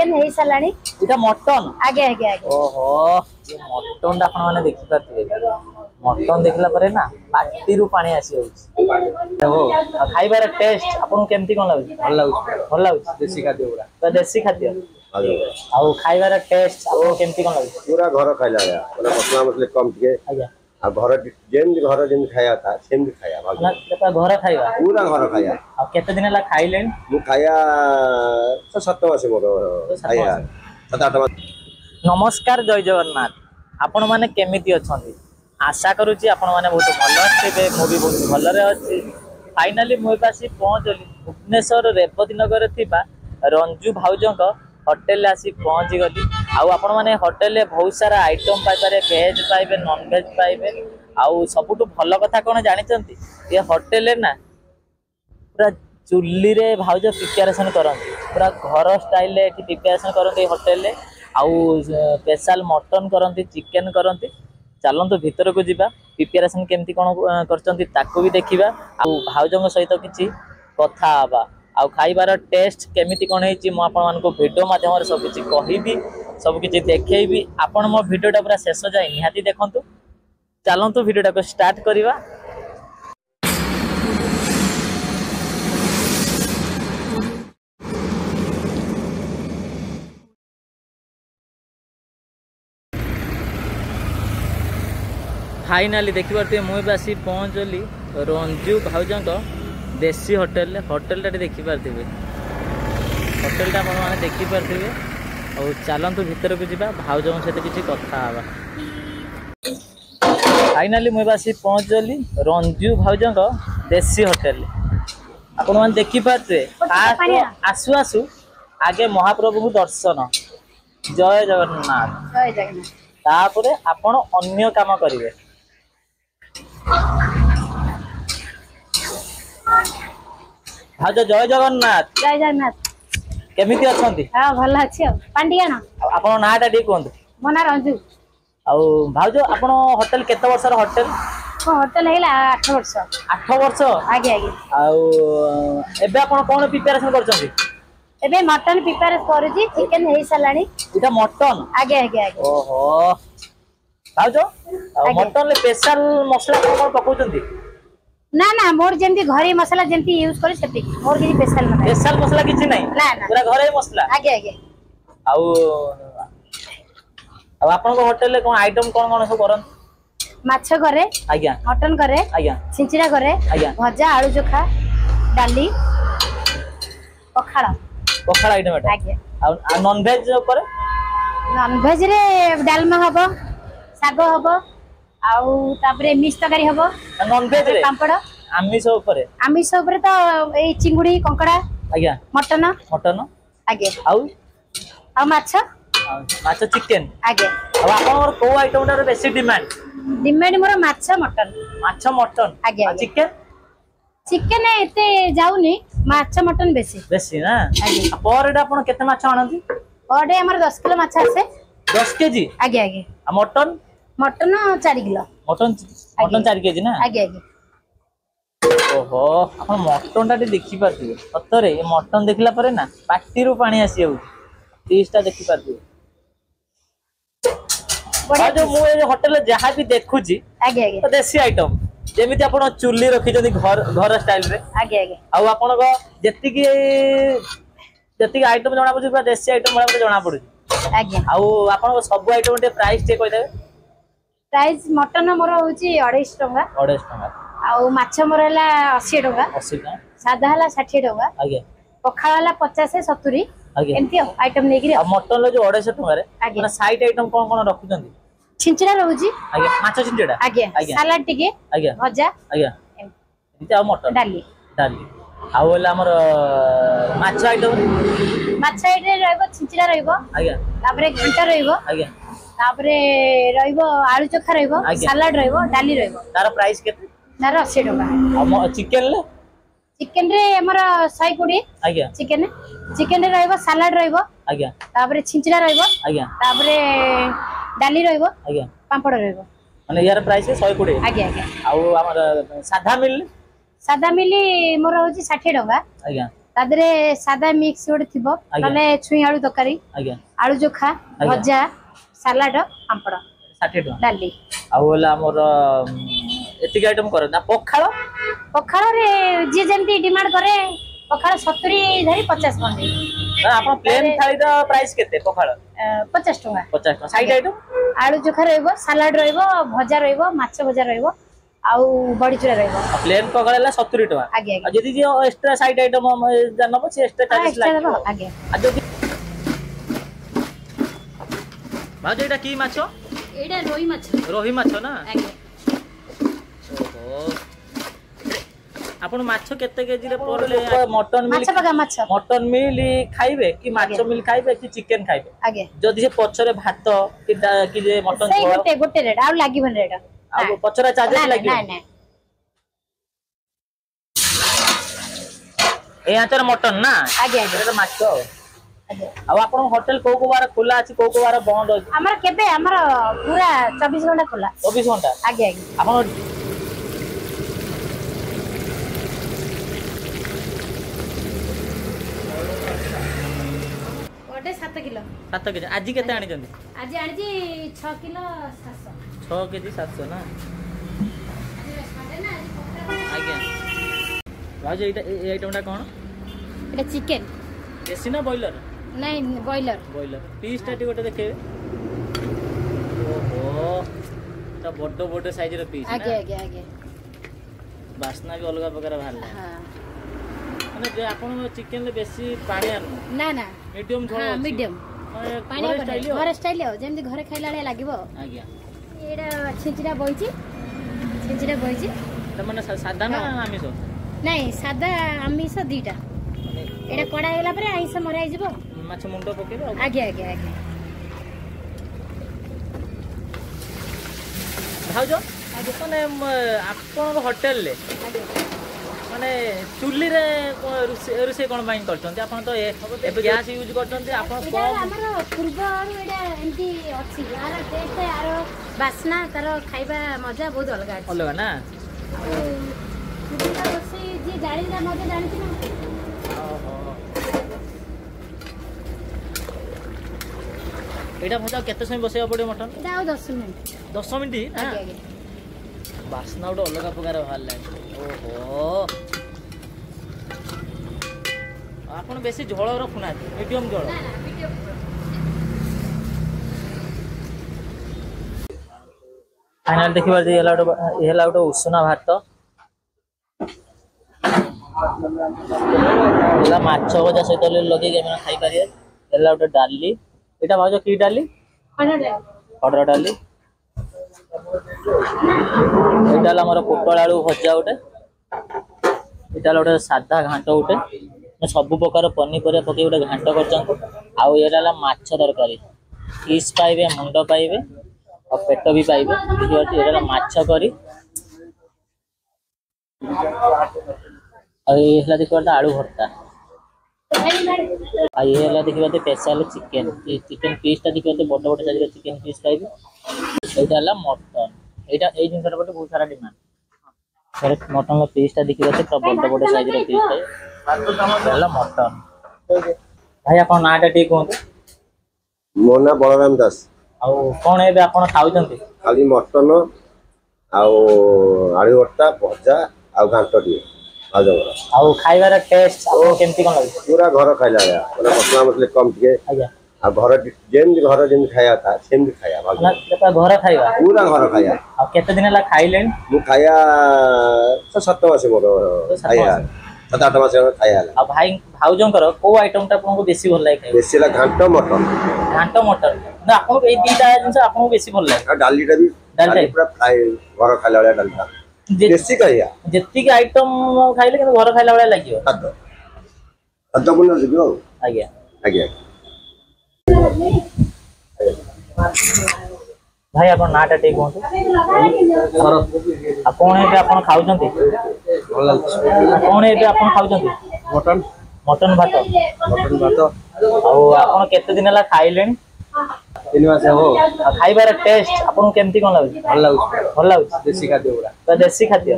Chicken हे सालानी इटा mutton आगे आगे आगे ओहो ये मटन आपण माने देखि पाते मटन देखला परे ना पाटी रु पानी आसी होउछ हो खाइबार टेस्ट आपन केमती कोन लागु भल लागु देसी खाद्य पूरा तो देसी खाद्य आउ खाइबार टेस्ट आपन केमती कोन लागु पूरा घर खाइला या पूरा मसला मसले कम के आज्ञा आ घर जेम खाया था सेम खाया ना घर खाइबा पूरा घर खाया आ केते दिन ला खाइलेन मु खाया 7 मास मोर खाया 7-8 मास नमस्कार जय जगन्नाथ आपण माने केमिति अछंती आशा करूची आपण माने बहुत भलो थिबे मु भी बहुत भलो रे अछि फाइनली मु पासी पहुंचली भुवनेश्वर रेवती नगर थिबा रंजू भाउजंक होटल आसी पहुंच गली आउ आपण माने होटल रे बहुत सारा आइटम पाइ पारे वेज पाइबे नॉन वेज पाइबे आउ सबुटु भलो कथा कोन जानिचंती ये होटल रे ना पूरा चुल्ली रे भाउज प्रिपरेशन करंती पूरा घर स्टाइल रे प्रिपरेशन करंती होटल रे आउ स्पेशल मटन करंती चिकन करंती चलंतु भीतर को जीवा प्रिपरेशन केमती कोन करचंती ताको भी देखिबा आउ भाउजंग सहित किछि कथा आबा आउ खाइबार टेस्ट केमिति कोन हेची मु आपन मान को वीडियो माध्यम रे सब किछि कहिबी सब किछि देखैबी आपन मो वीडियोटा पूरा शेष जाय निहाती देखंतु चलंतु वीडियोटा को स्टार्ट करिवा फाइनली देखि पारते मुई बासी पहुंचली रंजू भाउजंक देसी होटल टा देखि पारते होटल टा आपण माने देखि पारते और चलंतु भीतर को जीवा भाउजंक सहित किछि कथा आबा फाइनली मुई बासी पहुंचली रंजू भाउजंक देसी होटल आपण माने देखि पारते आसु आसु आगे महाप्रभु को दर्शन जय जगन्नाथ तापरे आपण अन्य काम करिवे भाज जय जगन्नाथ केमिति अछंती हां भलो अछि पांडिया ना आपण नाटा डी कोंद मना रंजू आउ भाउज आपण होटल केते वर्ष रो होटल होटल हेला 8 वर्ष 8 वर्ष आगे आगे आउ एबे आपण कोन प्रिपरेशन करछंती एबे मटन प्रिपेयर करूची चिकन हे सालानी इटा मटन आगे आगे आगे ओहो भाउज मटन ले स्पेशल मसला कोन पकाउछंती ना ना मोर जेंती घरे मसाला जेंती यूज करे सेती मोर की स्पेशल मसला किछि नै ना ना पूरा घरे मसला आगे आगे आउ अब आपन को होटल ले कोन आइटम कोन सब करन माछ करे आज्ञा मटन करे आज्ञा छिंचिरा करे आज्ञा भजा आलू चोखा डाली पखाड़ा आइटम एटा आज्ञा आ नॉन वेज पर नॉन वेज रे डालमा हबो सागो हबो आउ तापरे मिक्स तरकारी हबो नॉन वेज रे पापड़ आमिष ऊपर तो ए चिंगुड़ी कंकड़ा आज्ञा मटन आगे आउ माछ चिकन आगे अब आपन को आइटम टा बेसी डिमांड मोर माछ मटन आगे चिकन चिकन एते जाउनी माछ मटन बेसी ना आगे पर एटा आपन केते माछ आनंती ओडे हमर 10 किलो माछ आसे 10 केजी आगे आगे आ मटन 4 किलो मटन 4 केजी ना आगे आगे ओहो आपण मटन टा देखि पारथि सतरे ए मटन देखला परे ना पाटी रु पानी आसी आउ टेस्ट टा देखि पारथि बड़ा जो मु ए होटल जहां भी देखुची आगे आगे तो देसी आइटम जेमिति आपण चुल्ली रखि जदी घर स्टाइल रे आगे आगे आउ आपण को जेति की आइटम जणा पड़ू पूरा देसी आइटम वाला जणा पड़ू आगे आउ आपण को सब आइटम ते प्राइस ते कहि देबे प्राइस मटन मोर होची 250 टका 250 टका आउ माछ मोर हला 80 टका 80 टका सादा हला 60 टका आगे पखाळ हला 50 70 आगे एमती आइटम लेकरी आ मटन ले जो 250 टका रे माने साइड आइटम कोन कोन रखुचंदी छिंचड़ा रहूची आगे माछ छिंचड़ा आगे सलाड टिके आगे भजा आगे एमती आ मटन डाली आउ हला हमर माछ आइटम रहबो छिंचड़ा रहबो आगे तापरे घंटा रहबो आगे तापरे रहबो आलू चोखा रहबो सलाड रहबो डाली रहबो तार प्राइस केते तार 80 टका आ चिकन ले चिकन रे हमर 120 आगे चिकन रे रहबो सलाड रहबो आगे तापरे छिंचड़ा रहबो आगे तापरे डाली रहबो आगे पापड़ रहबो माने यार प्राइस 120 आगे आउ हमर साधा मिल सादा मिली मोर होची 60 टका आज्ञा तादरे सादा मिक्स गोटे थिबो नले छुई आलू तकारी आज्ञा आलू चोखा भजा सलाड पापड़ 60 टका डाली आ होला हमर एतिक आइटम कर ना पखाळ पखाळ रे जे जेंती डिमांड करे पखाळ 70 धरी 50 बंदे ना आपण प्लेन थाली दा प्राइस केते पखाळ 50 टका 50 टका साइड आइटम आलू चोखा रहइबो सलाड रहइबो भजा रहइबो माछ भजा रहइबो आउ बड़ी चूरा रहइबो प्लेन पखाळला 70 टका आगे आ जदी जे एक्स्ट्रा साइड आइटम जानबो से एक्स्ट्रा चार्जेस लागो आगे आ जदी भाज एटा की माछो एटा रोही माछ ना आगे ओहो आपण माछ केते केजी रे पड़ले मटन मिल माछ पका माछ मटन मिल खाइबे कि माछ मिल खाइबे कि चिकन खाइबे आगे जदी से पछरे भात कि जे मटन सही गोटे रेट आ लागिबन रेट आ पछरा चार्जेस लागिबो नहीं नहीं ए आतर मटन ना आगे आगे एटा माछ आ आपण होटल को बार खुला अछि को बार बंद अछि हमर केबे हमर पूरा 24 घंटा खुला 24 घंटा आगे आगे आपण गोटे 7 किलो 7 केजी आज केते आनी जंदी आज आनी जी 6 किलो 700 6 केजी 700 ना आज्ञा भाज एटा ए आइटमटा कोन एटा चिकन देसी ना बॉयलर नहीं बॉयलर पीस टा गोटे देखे ओहो ता बड्डो बड्डो साइज रे पीस आगे आगे आगे बासना भी अलग प्रकार भाल हां माने जे आपण चिकन ले बेसी पानी आनु ना ना मीडियम झोल हां मीडियम पानी स्टाइल घर स्टाइल हो जेमति घरे खाइला ले लागिवो आज्ञा एडा छिंचिरा बइची त माने सादा ना आमिष नहीं सादा आमिष दीटा एडा कड़ा होला परे आइस मराई जिवो माछ मुंडो पकेबे आगे आगे आगे भाउजो माने आपण होटल ले माने चुल्ली रे रुसे कोन बाइन करछन्ते आपण तो ए गैस यूज करछन्ते आपण एडा हमर पूर्व एडा एंती अछि यार टेस्ट यार बासना तार खाइबा मजा बहुत अलग अछि अलग ना चुल्ली रोसे जे जानिला मजा जानि ना एटा भजा केते समय बसेया पड़े मटन एटा आ 10 मिनिट 10 मिनिट आगे आगे बासना उडो अलग प्रकार भाल लागे ओहो आपण बेसी झोळ रखुना मीडियम झोळ ना ना वीडियो फाइनल देखिबा जे एला उडो उसना भात एला माछ भजा सहित लगे के खाई पारिए एला उडो डाली एटा भाजो की डाली ऑर्डर डाली एटा हमर पोटल आलू भजा उटे एटा उटे सादा घांट उटे सब प्रकार पनीपरिया पकई उटे घांट करछन आ एटा माछ तरकारी फिश पाइबे मुंड पाइबे और पेट भी पाइबे देखियो एटा माछ करी आ एला देखियो आलू भरता आ ये ला देखियो स्पेशल चिकन पीस ता देखियो बड़ बड़ साइज चिकन पीस पाइबे एटा ला मटन एटा ए जिनसटा बटे बहुत सारा डिमांड सर मटन ला पीस ता देखियो तो बड़ बड़ साइज रे पीस पाइबे ला मटन भाई आपन नाटा ठीक होंत मोना बलराम दास आ कोन एबे आपन खाउचंती खाली मटन आउ आलू भर्ता भजा आउ घांटटी आउ खाइबार टेस्ट आपन केमती कोन लागे पूरा घर खाइला या पूरा मसला मसले कम के आज्ञा आ घर जेन खाया था सेम खाया ना केता घर खाइबा पूरा घर खाया आ केते दिन ला खाइलेन मु खाया 7 मास मोर खाया 7-8 मास खाया आ भाई भाउजंकर को आइटम ता आपन को बेसी भल लागे बेसी ला घांट मटन ना आपन ए दीटा जिंस आपन को बेसी भल लागे आ डालीटा भी डाली पूरा फ्राई घर खाइला वाला डालता देसी खाया जेति के आइटम खाइले कि घर खाइला वाला लागियो अद्दा बुन दियो आज्ञा आज्ञा भाई अपन नाटा टे कोन आपन एबे आपन खाउचंती कोन एबे आपन खाउचंती मटन भात आ आपन केते दिन ला खाइलेन 3 मास हो खाइबार टेस्ट आपन केमती कोन लागै भल लागै देसी खाद्य पूरा देसी खाद्य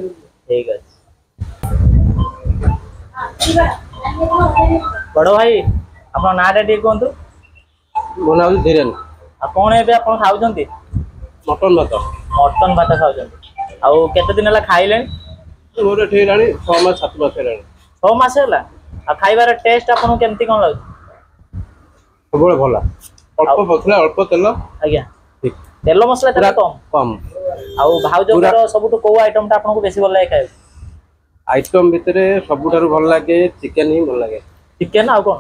ठीक अछि बड़ भाई आपन नाटा टी कहतु ମୋ ନାଁ ହେଉଛି ଧୀରେନ୍। आ कौन एबे आपन खाउछंती ମଟନ୍ ଭାତ मटन भात खाउछंती आउ केते दिन हला खाइले ମୋର ଏଠି ହେଲାଣି 6 ମାସ 7 ମାସ ହେଲାଣି। 6 मास हला आ खाइबार टेस्ट आपन केमती कोन लागु ସବୁବେଳେ ଭଲ ଅଳ୍ପ ମସଲା ଅଳ୍ପ ତେଲ आज्ञा तेल मसला तेल कम କମ୍ आउ भाउजर सबुठु को आइटम टा आपन को बेसी भल लागे खाइ ଆଇଟମ୍ ଭିତରେ ସବୁଠାରୁ ଭଲ ଲାଗେ ଚିକେନ୍ ହିଁ ଭଲ ଲାଗେ। चिकन आउ कोन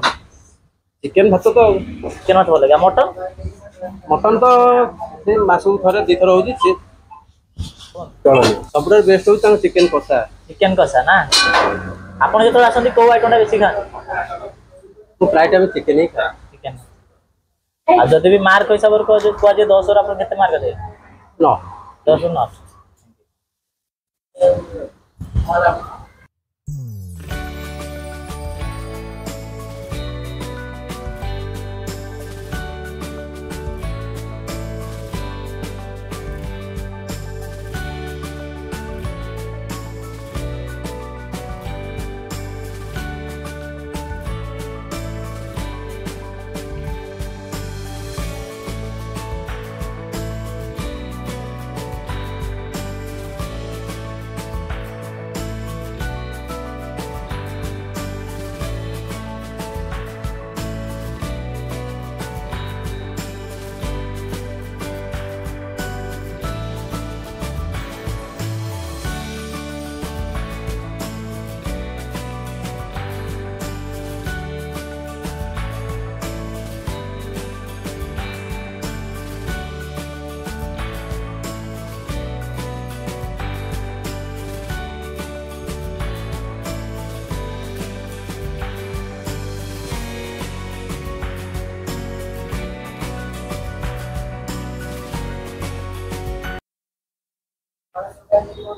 ଚିକେନ୍ ଭାତ ତ चिकन मत भल लागे मटन ମଟନ୍ ତ ସେ ମାସକୁ ଥରେ 2 ଥର ହେଉଛି ସେ ଚଳନି ସବୁଠାରୁ ବେଷ୍ଟ ହେଉଛି ତାଙ୍କ ଚିକେନ୍ କଷା। चिकन कसा ना आपन जेतो आसंती को आइटम टा बेसी खा ମୁଁ ପ୍ରାୟ ଟାଇମ୍ ଚିକେନ୍ ହିଁ ଖାଏ। चिकन आ जदि भी मार्क हिसाब रे को जे 10 रो आपन केते मार्क दे ନ 10 रो 9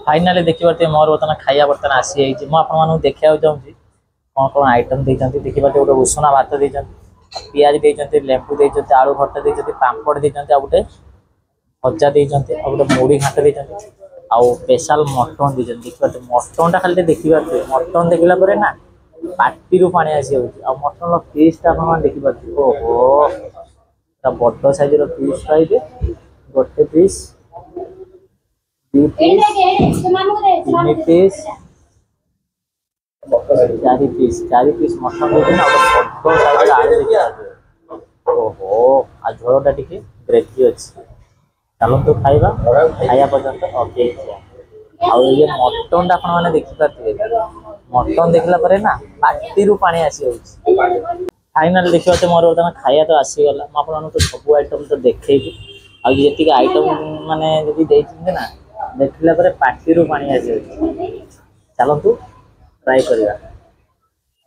फाइनाली देखि परते मोर बर्तन खाइया बर्तन आसी जाइए मुझे आपण देखा चाहूँगी कौन कौन आइटम देखते देखि पार्टी गोटे उषुना भात देखते पियाज देखते लेंबू देखते आलू भर्ता देखते पापड़ देखते आ गोटे भजा देखते आ गोटे मुड़ी घाट देखते आउ स्पेशल मटन देखते देखी पार्टी मटन टा खाली देखी पार्थे मटन देखला पर ना पार्टी पानी आसी जाऊँ मटन पीस देखी पार्थे ओहो बड़ साइज पीस खाइबे गोटे piece 2 piece 3 piece 4 piece mutton देते ना बड़ साइज आलू देखिए ओहो आ झोलटा टिके ग्रेवी अच्छी चलतु खाइबा खाया पर्यंत अपेक्षा आउ ये मटन टा आपण माने देखि पारथिबे मटन देखला परे ना पार्टी रु पानी आसी होउछ फाइनल देखियो ते मोर बर्तन खाया तो आसी गला म आपण तो सब आइटम तो देखेबी आ जेतिक आइटम माने जदी देइछिन ना देखला परे पार्टी रु पानी आसी होउछ चलतु ट्राई करिया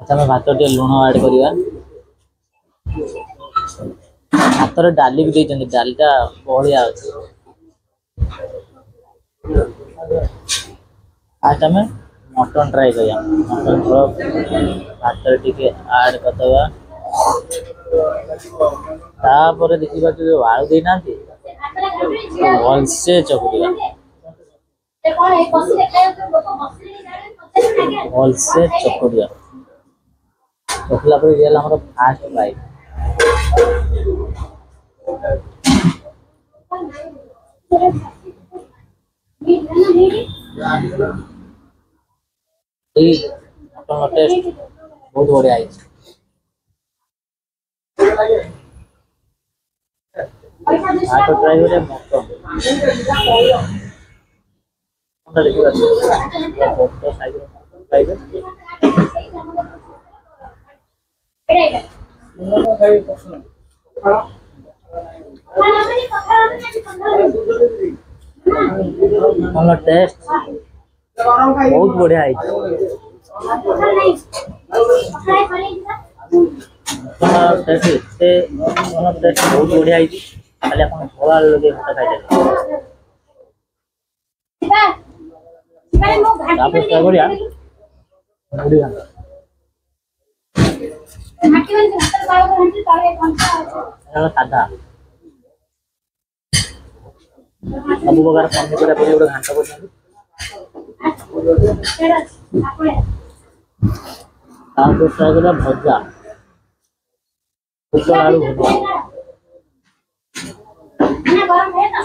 अच्छा मैं भात टे लूण ऐड करिया भातर डाली भी देइछन डालटा बढिया अछि आज हमें मटन ट्राई करिया मटन भातर टिके ऐड करदवा तापर देखिबा जो आलू देना भलसे चकुड़िया भलसे चकुड़िया चकला पर ये हमारा फास्ट बाइट मटन टेस्ट बहुत बढ़िया है तो ट्राई करिए मटन टेस्ट बहुत बढ़िया है टेस्ट बहुत बढ़िया है खाली अपन भोला लगे भात खाइले तापर क्या करिया मुड़ी घांटा साधा सब प्रकार पनीपरिया पड़ी गोटे घांटा कर तापर ट्राई करा भजा पुटल आलू भजा गरम है ना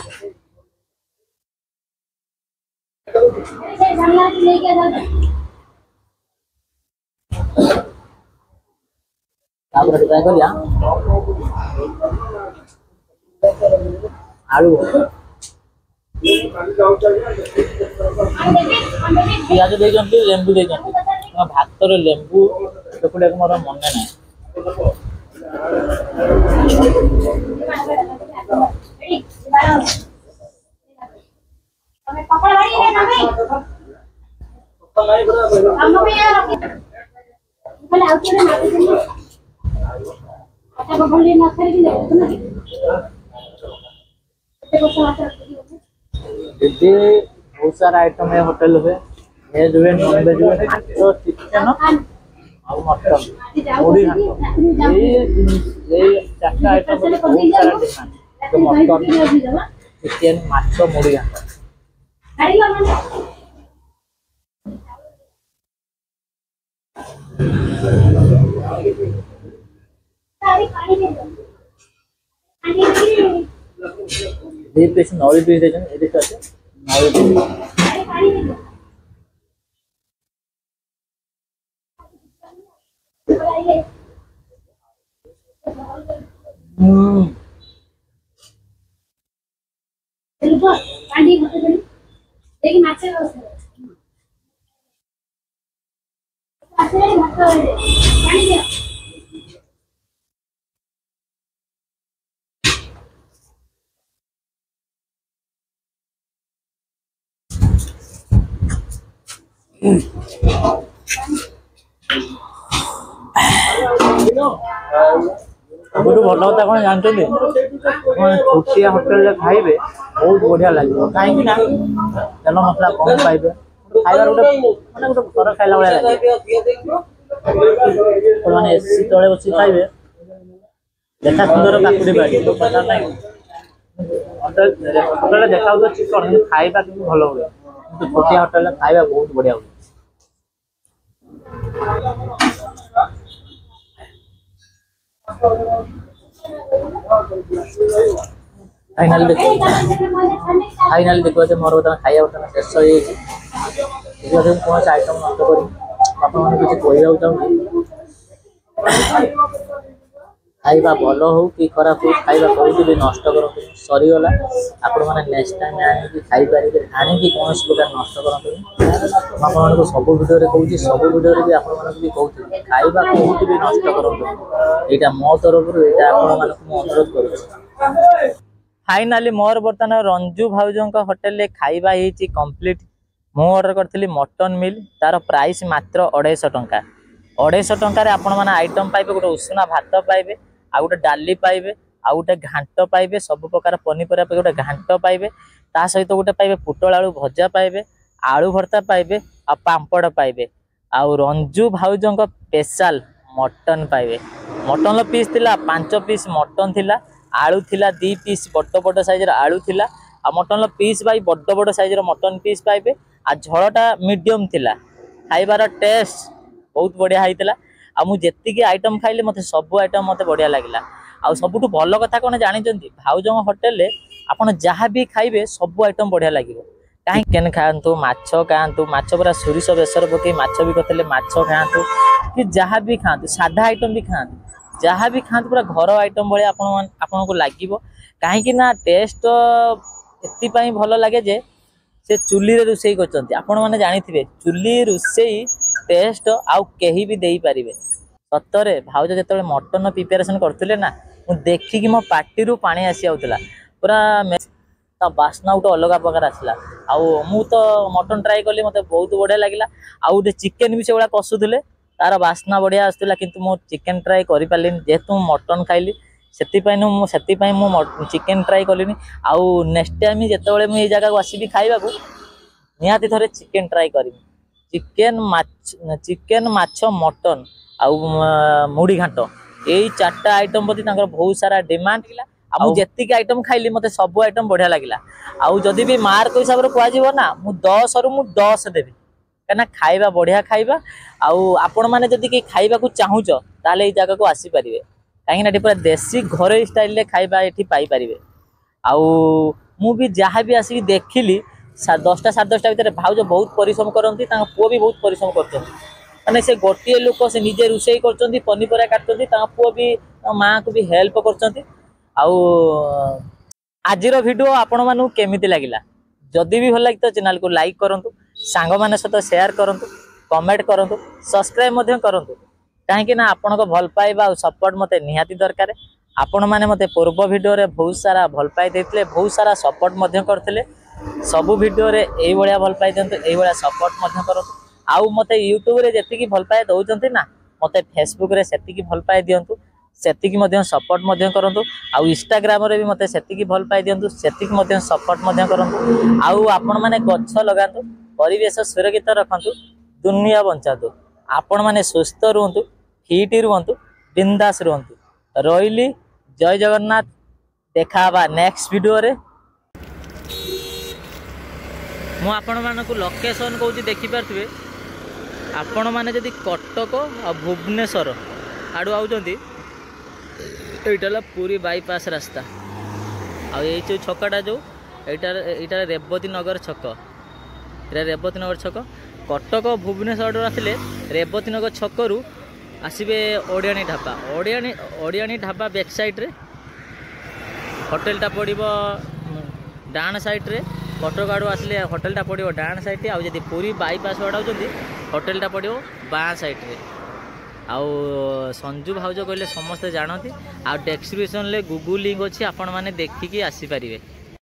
से सामने लेके जाओ तापर ट्राई करिया आलू पियाज देइछन्ती लेंबू देइछन्ती भात रे लेंबू सेपटे मोर मन नाही हमें पकड़ भाई है ना भाई हम भी यार बोले आउट में मार देंगे अच्छा बोले ना कर के देखो ना देखो साथ दीदी बहुत सारा आइटम है होटल में वेज हुए नॉन वेज हुए मात्र चिकन और मटन मुड़ी घाट ये चारटा आइटम बहुत सारा डिमांड तो मटन चिकन माछ मुड़ी घाट ये पीस नौरी पीस देजन ये देखो আছে नौरी पीस पानी देखिए माछ पानी दिया गोटे भल कथा कौन जानते छुटिया होटेल खाइबे बहुत बढ़िया लगे कहीं तेल मसला कम पाइबे खाइबार गोटे माने गोटे घर खाइला भाया लगे एसी तले बस खाइबे देखा सुंदर काकुड़ी बाड़ी तो पता नहीं होटेल देखा तो चिकन खाइबा कि भल हुए छोटिया होटेल खाइबा बहुत बढ़िया हुए फाइनल देखो मोर बर्तमान खाइबा बर्तमान शेष हो जाए कौन से आइटम नष्ट कर किसी कहना चाहूँ खाइबा भल हो कि खराब हो खाइबा कहीं भी नष्ट करते सरीगला आपण मैंने नेक्स्ट टाइम आनिकी खाईपारे आनिकी कौन प्रकार नष्ट करते आपको सब भिडियो कहूँ सब भिडियो भी आपण भी कहते खाइबा कहीं भी नष्ट करते यहाँ मो तरफ अनुरोध कर फाइनाली मोर बर्तमान रंजू भाउजों होटेल खाइबा कंप्लीट मु ऑर्डर करी मटन मिल तार प्राइस मात्र 250 टंका 250 टंकार आपण मैंने आइटम पाइबे गोटे उषुना भात पाइबे आ गोटे डाली पाइबे आ गोटे घांट पाइबे सब प्रकार पनीपरिया गोटे घांट पाइबे ता सहित गोटे पाइबे पुटल आलू भजा पाइबे आलू भर्ता पाइबे आ पांपड़ पाइबे आ रंजू भाउजों स्पेशल मटन पाइबे मटन पीस थिला 5 पीस मटन थिला आलू थिला 2 पीस बड़ बड़ साइज आलू थिला आ मटन पीस बाई बड़ बड़ साइज मटन पीस पाइबे आ झोलटा मीडियम थिला खाइबार टेस्ट बहुत बढ़िया होता आ मुझे आइटम खाइले मत सब आइटम मत बढ़िया लगे आ सबुठ भल कथा कौन जानते भाउजों होटेल आपड़ जहाँ भी खाइबे सब आइटम बढ़िया लगे कहीं चिकेन खातु माछ खातु माछ पूरा सोरिष बेसर पकई माछ भी करते माछ खातु कि जहाँ भी खातु साधा आइटम भी खातु जहाँ भी खातु पूरा घर आइटम भाई आपन को लगे कहीं टेस्ट एपाई भल लगे जे से चुली रे रोसई कर जानी चुली रोसई टेस्ट आउ कहीं भी दे पारे सतरे भाउज जो मटन प्रिपेरेसन करते ना मुझे देखिकी मो पार्टी पानी आसी आउला पूरा बास्ना गोटे अलग प्रकार आसला आउ तो मटन ट्राए कली मत बहुत बढ़िया लगे आउ चिकेन भी से भाया कसुले तार बास्ना बढ़िया आसला किंतु मो चिकेन ट्राए कर पारे जेहेतु मटन खाइली से चिकेन ट्राए कलिनी आउ नेक्स्ट टाइम जिते मुझे जगह आसबि खाइबा निहाती थरे चिकेन ट्राए करी चिकेन माछ मटन आउ मुड़ी घाट यही 4टा आइटम प्रति बहुत सारा डिमांड आउ जेतिक आइटम खाइली मते सब आइटम बढ़िया लगिला आउ जदि भी मार्क हिसाब रे कहजिवो ना मु 10 रु मु 10 देबी कहीं खाइबा बढ़िया खाइबा आपण मैंने जदि खाइबा चाहूच ताले ये जगह को आसीपारे कहीं पूरा देसी घर स्टाइल रे खाइबा ये पाइपर आउ भी जहाँ भी आसिक देखिली 10टा 10:30 भितर भाउज बहुत परिश्रम करती पुओ भी बहुत परिश्रम कर माने से गोटे लोक से निजे रोषे कर पनीपरिया काटुँच पुओ भी माँ को भी हेल्प कर आजिर वीडियो आपण मानू केमिति लगिला जदि भी भल लगी तो चैनल को लाइक करूँ सांग मान सहित शेयर करूँ कमेंट करूँ सब्सक्राइब करूँ कहीं आपण भल पाइबा और सपोर्ट मते निहाती दरकार आपण मैंने मते पूर्व वीडियो रे बहुत सारा भल पाई देते बहुत सारा सपोर्ट करते सबू वीडियो रे यही भाया भल पाई दिंतु यही भाया सपोर्ट करूँ आउ मते यूट्यूब रे जेतिकी भल पाई दउचंती ना मते फेसबुक रे सेतिकी भल पाई दियंतु सेतिकी मध्य सपोर्ट करंतु आउ इंस्टाग्राम रे भी मते सेतिकी भल पाई दियंतु सेतिकी मध्य सपोर्ट करंतु आउ आपण माने गच्छ लगांतु परिवेश सुरक्षित रखंतु दुनिया बंचातु आपण माने सुस्थ रहंतु फिट रहंतु बिंदास रहंतु रहिली जय जगन्नाथ देखाबा नेक्स्ट वीडियो रे मु आपण मानकु लोकेशन कहूँ देखि पारथिबे आपण माने जदि कटक आ भुवनेश्वर आड़ू आउचंती एटा पूरी बाईपास रास्ता आ ये छकटा जो यहाँ रेवती नगर छक ये रेवती नगर छक कटक भुवनेश्वर आसिले रेवती नगर छकरू आसबे ओडियानी ढाबा ओडियानी ढाबा बैक साइड रे होटेलटा पड़ो डाण साइड रे कटक आड़ू आसिले होटेलटा पड़ो डाण साइड आउ जदि पूरी बाईपास आड़े आउचंती होटेलटा पड़ो बाँ साइड रे आउ संजू भाउज कहले समस्ते जानती आ डेस्क्रिप्शन ले गूगल लिंक अच्छी आपण मैंने देखिकी आसीपारे।